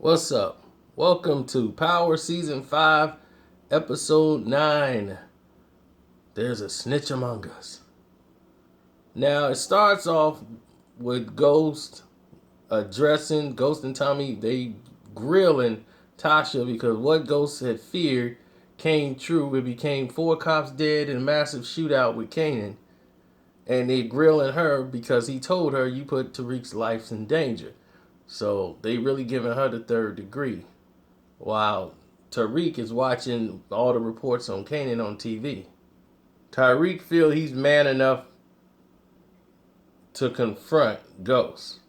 What's up? Welcome to Power Season 5, Episode 9. There's a snitch among us. Now, it starts off with Ghost and Tommy, they grilling Tasha because what Ghost had feared came true. It became 4 cops dead in a massive shootout with Kanan. And they grilling her because he told her you put Tyreke's life in danger. So they really giving her the third degree. While Tyreke is watching all the reports on Kanan on TV. Tyreke feels he's man enough to confront Ghost.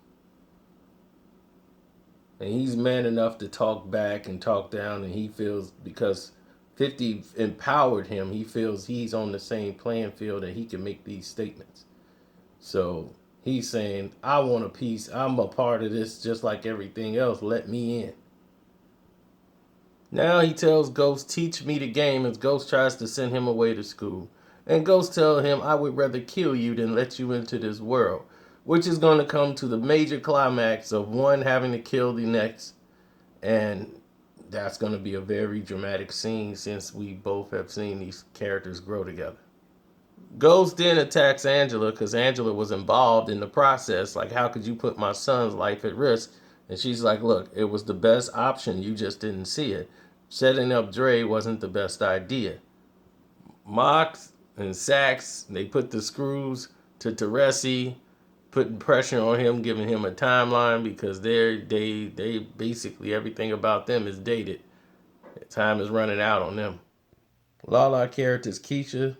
And he's man enough to talk back and talk down, and he feels because 50 empowered him, he feels he's on the same playing field and he can make these statements. So he's saying, I want a piece. I'm a part of this just like everything else. Let me in. Now he tells Ghost, teach me the game, as Ghost tries to send him away to school. And Ghost tells him, I would rather kill you than let you into this world. Which is going to come to the major climax of one having to kill the next. And that's going to be a very dramatic scene since we both have seen these characters grow together. Ghost then attacks Angela because Angela was involved in the process. Like, how could you put my son's life at risk? And she's like, look, it was the best option. You just didn't see it. Setting up Dre wasn't the best idea. Mox and Sax, they put the screws to Tyreke, putting pressure on him, giving him a timeline because they basically everything about them is dated. Time is running out on them. Lala characters Keisha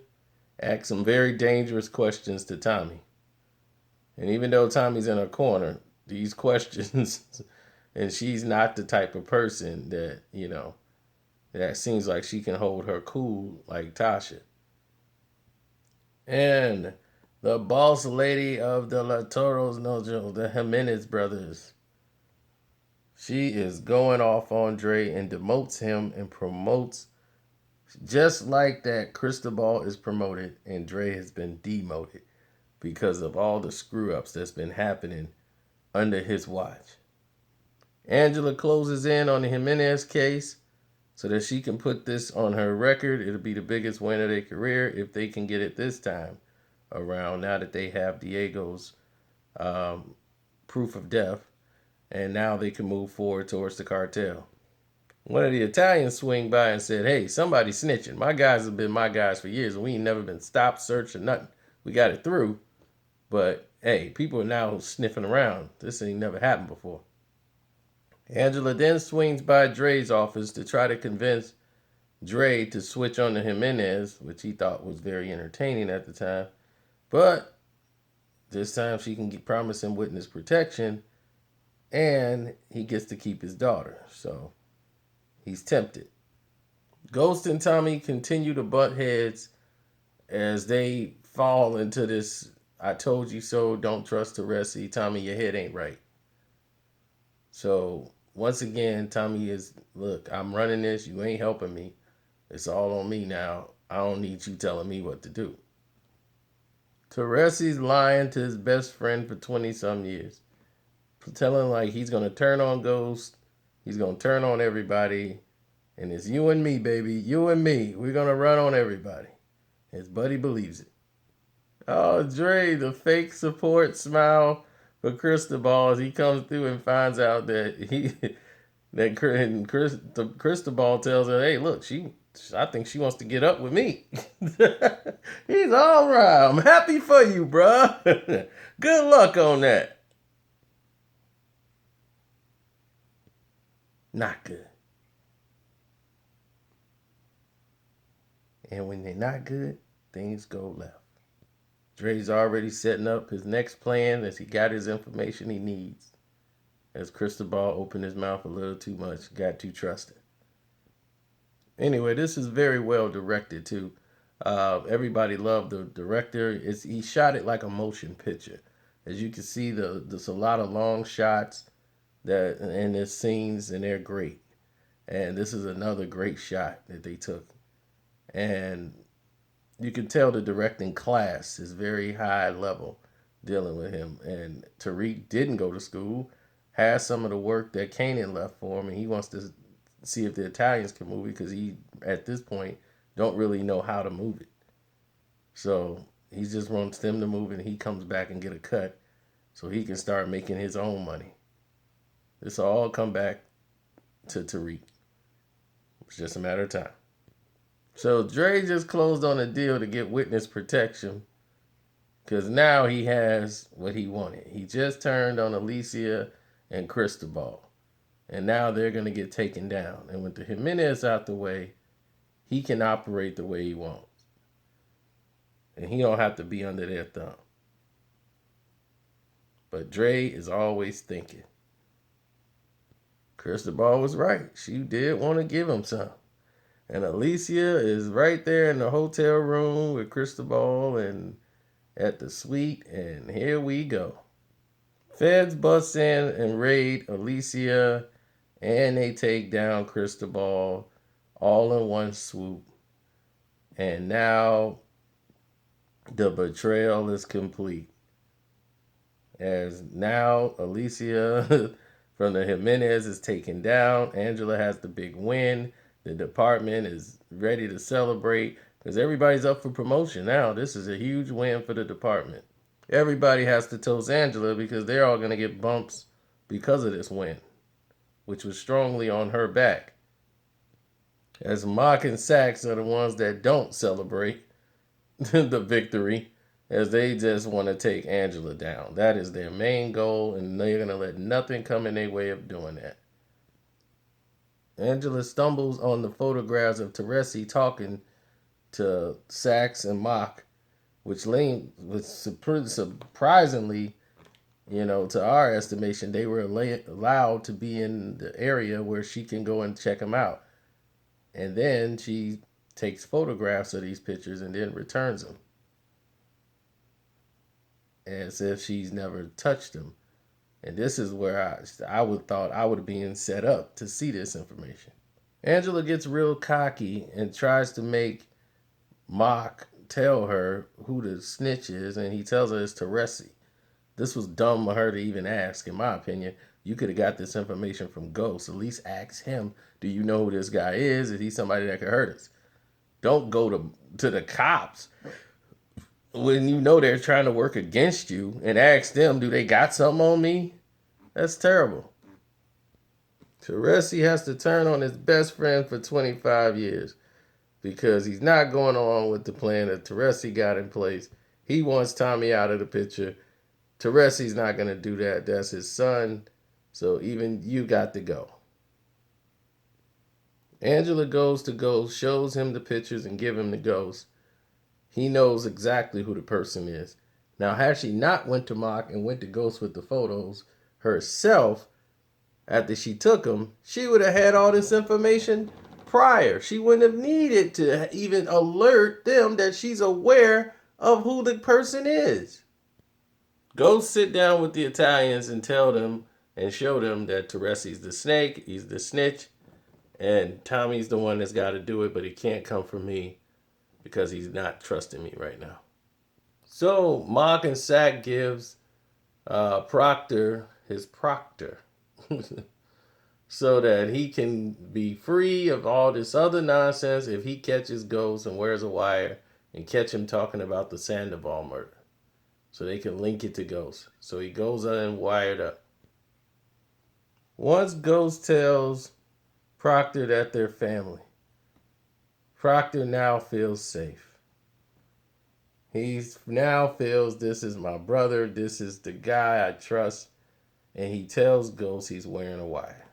asks some very dangerous questions to Tommy. And even though Tommy's in her corner, these questions, and she's not the type of person that, that seems like she can hold her cool like Tasha. And the boss lady of the La Toros Nojo, the Jimenez brothers, she is going off on Dre and demotes him and promotes just like that. Cristobal is promoted and Dre has been demoted because of all the screw ups that's been happening under his watch. Angela closes in on the Jimenez case so that she can put this on her record. It'll be the biggest win of their career if they can get it this time around, now that they have Diego's proof of death, and now they can move forward towards the cartel. One of the Italians swing by and said, hey, somebody snitching. My guys have been my guys for years, and we ain't never been stopped, searched, or nothing. We got it through, but hey, people are now sniffing around. This ain't never happened before. Angela then swings by Dre's office to try to convince Dre to switch on to Jimenez, which he thought was very entertaining at the time. But this time she can promise him witness protection, and he gets to keep his daughter. So he's tempted. Ghost and Tommy continue to butt heads as they fall into this I told you so, don't trust Tyreke. Tommy, your head ain't right. So once again, Tommy is, look, I'm running this. You ain't helping me. It's all on me now. I don't need you telling me what to do. Tyreke's lying to his best friend for 20-some years. Telling like he's going to turn on Ghost. He's going to turn on everybody. And it's you and me, baby. You and me. We're going to run on everybody. His buddy believes it. Oh, Dre, the fake support smile for Cristobal as he comes through and finds out that Cristobal tells her, hey, look, I think she wants to get up with me. He's all right. I'm happy for you, bruh. Good luck on that. Not good. And when they're not good, things go left. Dre's already setting up his next plan as he got his information he needs. As Cristobal opened his mouth a little too much, got too trusting. Anyway, this is very well directed too. Everybody loved the director. He shot it like a motion picture. As you can see, there's a lot of long shots that and there's scenes, and they're great. And this is another great shot that they took. And you can tell the directing class is very high level dealing with him. And Tyreke didn't go to school, has some of the work that Kanan left for him, and he wants to see if the Italians can move it because he, at this point, don't really know how to move it. So he just wants them to move it, and he comes back and get a cut so he can start making his own money. This will all come back to Tyreke. It's just a matter of time. So Dre just closed on a deal to get witness protection because now he has what he wanted. He just turned on Alicia and Cristobal. And now they're going to get taken down. And with the Jimenez out the way, he can operate the way he wants. And he don't have to be under their thumb. But Dre is always thinking. Cristobal was right. She did want to give him some. And Alicia is right there in the hotel room with Cristobal and at the suite. And here we go. Feds bust in and raid Alicia, and they take down Cristobal all in one swoop. And now the betrayal is complete. As now Alicia from the Jimenez is taken down. Angela has the big win. The department is ready to celebrate because everybody's up for promotion now. This is a huge win for the department. Everybody has to toast Angela because they're all going to get bumps because of this win, which was strongly on her back. As Mock and Sax are the ones that don't celebrate the victory, as they just want to take Angela down. That is their main goal, and they're going to let nothing come in their way of doing that. Angela stumbles on the photographs of Tyreke talking to Sax and Mock, which surprisingly, to our estimation, they were allowed to be in the area where she can go and check them out. And then she takes photographs of these pictures and then returns them, as if she's never touched them. And this is where I would thought I would have been set up to see this information. Angela gets real cocky and tries to make Mock tell her who the snitch is, and he tells her it's Tyreke. This was dumb of her to even ask, in my opinion. You could have got this information from Ghost. At least ask him, do you know who this guy is? Is he somebody that could hurt us? Don't go to the cops when you know they're trying to work against you and ask them, do they got something on me? That's terrible. Tyreke has to turn on his best friend for 25 years because he's not going on with the plan that Tyreke got in place. He wants Tommy out of the picture. Tyreke's not going to do that. That's his son. So even you got to go. Angela goes to Ghost, shows him the pictures and give him the Ghost. He knows exactly who the person is. Now, had she not went to Mock and went to Ghost with the photos herself, after she took them, she would have had all this information prior. She wouldn't have needed to even alert them that she's aware of who the person is. Ghost sit down with the Italians and tell them and show them that Tyreke's the snake, he's the snitch, and Tommy's the one that's got to do it, but he can't come from me because he's not trusting me right now. So Mock and Sack gives Proctor his proctor so that he can be free of all this other nonsense if he catches Ghost and wears a wire and catch him talking about the Sandoval murder. So they can link it to Ghost. So he goes on and wired up. Once Ghost tells Proctor that they're family, Proctor now feels safe. He now feels this is my brother, this is the guy I trust, and he tells Ghost he's wearing a wire.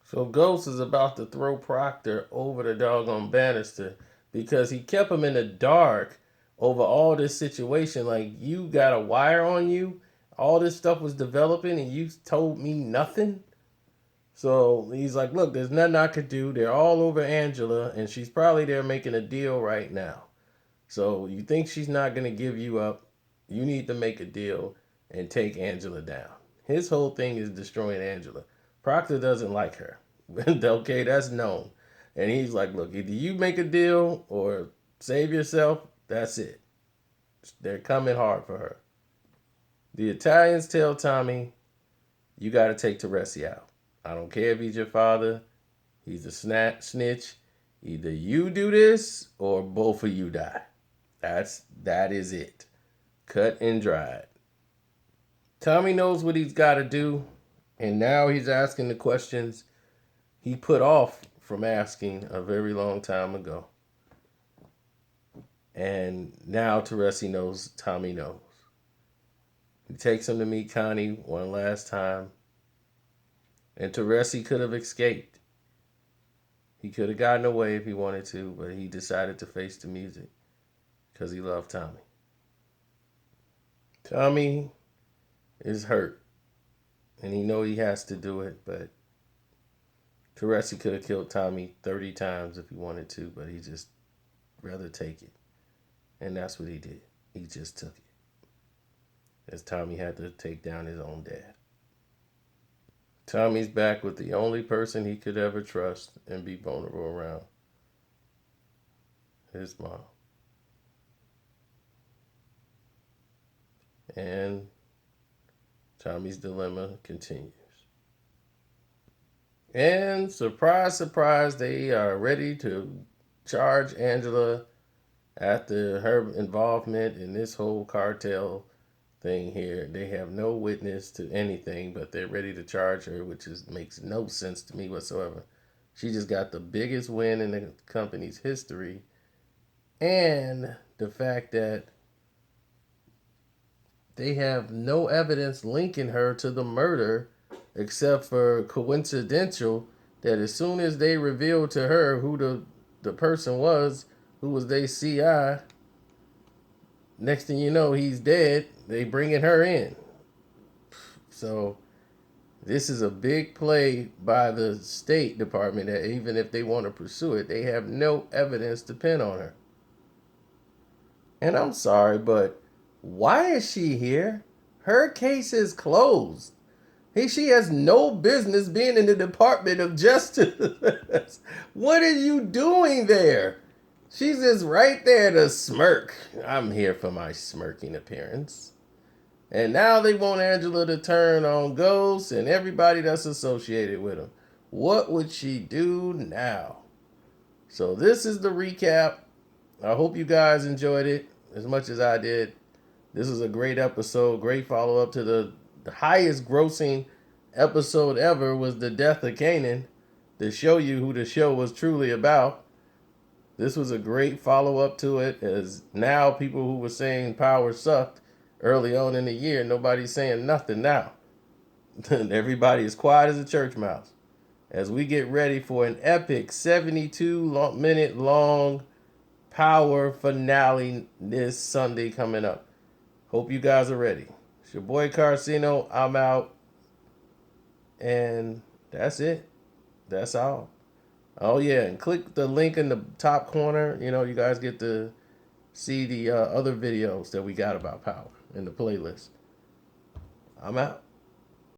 So Ghost is about to throw Proctor over the doggone banister because he kept him in the dark over all this situation. Like, you got a wire on you, all this stuff was developing, and you told me nothing? So he's like, look, there's nothing I could do. They're all over Angela, and she's probably there making a deal right now. So you think she's not going to give you up? You need to make a deal and take Angela down. His whole thing is destroying Angela. Proctor doesn't like her. Okay, that's known. And he's like, look, either you make a deal or save yourself. That's it. They're coming hard for her. The Italians tell Tommy You got to take Tyreke out. I don't care if he's your father. He's a snitch. Either you do this or both of you die. That is it. Cut and dried. Tommy knows what he's got to do, and now he's asking the questions he put off from asking a very long time ago. And now Tyreke knows Tommy knows. He takes him to meet Connie one last time. And Tyreke could have escaped. He could have gotten away if he wanted to, but he decided to face the music because he loved Tommy. Tommy is hurt, and he knows he has to do it, but Tyreke could have killed Tommy 30 times if he wanted to, but he just rather take it. And that's what he did. He just took it. As Tommy had to take down his own dad. Tommy's back with the only person he could ever trust and be vulnerable around. His mom. And Tommy's dilemma continues. And surprise, surprise, they are ready to charge Angela after her involvement in this whole cartel thing here. They have no witness to anything, but they're ready to charge her, which makes no sense to me whatsoever. She just got the biggest win in the company's history. And the fact that they have no evidence linking her to the murder, except for coincidental that as soon as they revealed to her who the person was, who was their CI, next thing you know, he's dead. They bringing her in. So this is a big play by the State Department that even if they want to pursue it, they have no evidence to pin on her. And I'm sorry, but why is she here? Her case is closed. She has no business being in the Department of Justice. What are you doing there? She's just right there to smirk. I'm here for my smirking appearance. And now they want Angela to turn on Ghost and everybody that's associated with him. What would she do now? So this is the recap. I hope you guys enjoyed it as much as I did. This was a great episode. Great follow-up to the highest grossing episode ever was the death of Kanan, to show you who the show was truly about. This was a great follow-up to it, as now people who were saying Power sucked early on in the year, nobody's saying nothing now. Everybody is quiet as a church mouse as we get ready for an epic 72-minute long Power finale this Sunday coming up. Hope you guys are ready. It's your boy Carcino. I'm out. And that's it. That's all. Oh, yeah. And click the link in the top corner. You guys get to see the other videos that we got about Power in the playlist. I'm out.